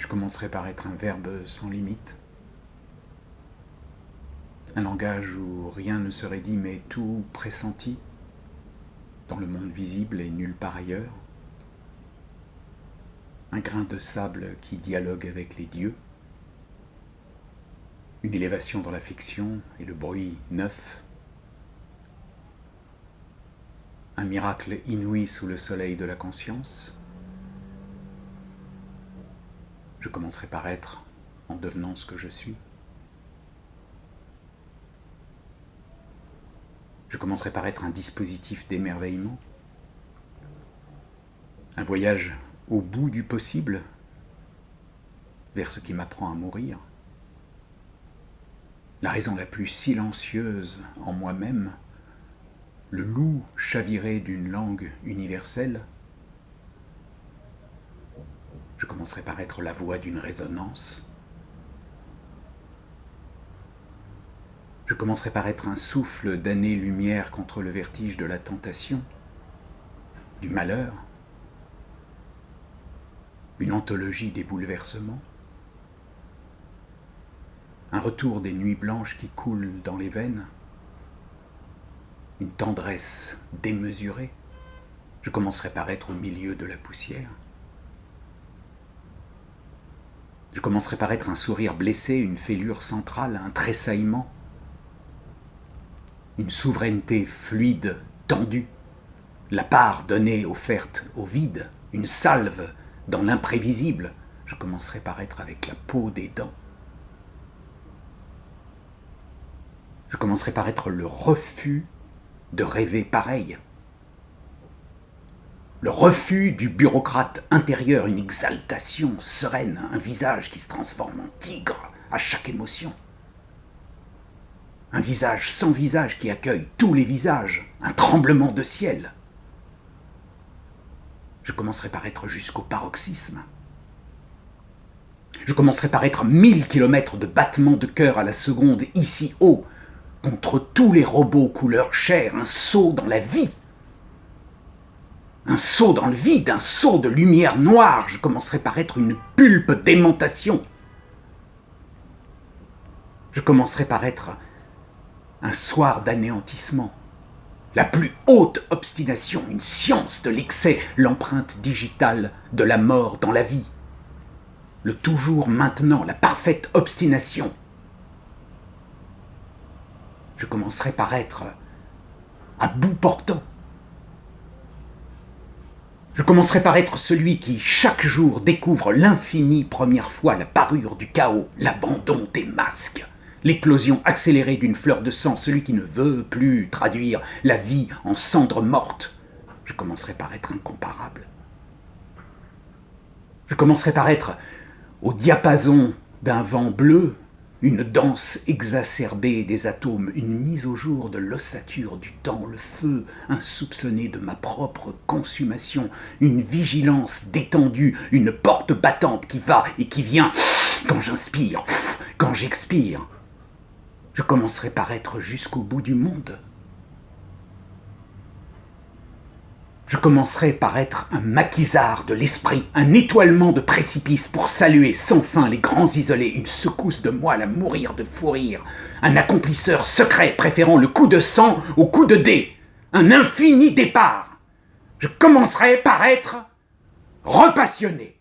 Je commencerai par être un verbe sans limite, un langage où rien ne serait dit mais tout pressenti, dans le monde visible et nulle part ailleurs, un grain de sable qui dialogue avec les dieux, une élévation dans l'affection et le bruit neuf, un miracle inouï sous le soleil de la conscience. Je commencerai par être en devenant ce que je suis. Je commencerai par être un dispositif d'émerveillement, un voyage au bout du possible vers ce qui m'apprend à mourir. La raison la plus silencieuse en moi-même, le loup chaviré d'une langue universelle. Je commencerai par être la voix d'une résonance. Je commencerai par être un souffle d'années-lumière contre le vertige de la tentation, du malheur, une anthologie des bouleversements, un retour des nuits blanches qui coulent dans les veines, une tendresse démesurée. Je commencerai par être au milieu de la poussière. Je commencerai par être un sourire blessé, une fêlure centrale, un tressaillement, une souveraineté fluide, tendue, la part donnée offerte au vide, une salve dans l'imprévisible. Je commencerai par être avec la peau des dents. Je commencerai par être le refus de rêver pareil. Le refus du bureaucrate intérieur, une exaltation sereine, un visage qui se transforme en tigre à chaque émotion. Un visage sans visage qui accueille tous les visages, un tremblement de ciel. Je commencerai par être jusqu'au paroxysme. Je commencerai par être 1000 kilomètres de battements de cœur à la seconde, ici haut, contre tous les robots couleur chair, un saut dans la vie. Un saut dans le vide, un saut de lumière noire. Je commencerai par être une pulpe d'aimantation. Je commencerai par être un soir d'anéantissement. La plus haute obstination, une science de l'excès, l'empreinte digitale de la mort dans la vie. Le toujours maintenant, la parfaite obstination. Je commencerai par être à bout portant. Je commencerai par être celui qui, chaque jour, découvre l'infinie première fois la parure du chaos, l'abandon des masques, l'éclosion accélérée d'une fleur de sang, celui qui ne veut plus traduire la vie en cendres mortes. Je commencerai par être incomparable. Je commencerai par être, au diapason d'un vent bleu, une danse exacerbée des atomes, une mise au jour de l'ossature du temps, le feu insoupçonné de ma propre consommation, une vigilance détendue, une porte battante qui va et qui vient quand j'inspire, quand j'expire. Je commencerai par être jusqu'au bout du monde. Je commencerai par être un maquisard de l'esprit, un étoilement de précipice pour saluer sans fin les grands isolés, une secousse de moelle à mourir de fou rire, un accomplisseur secret préférant le coup de sang au coup de dé, un infini départ. Je commencerai par être repassionné.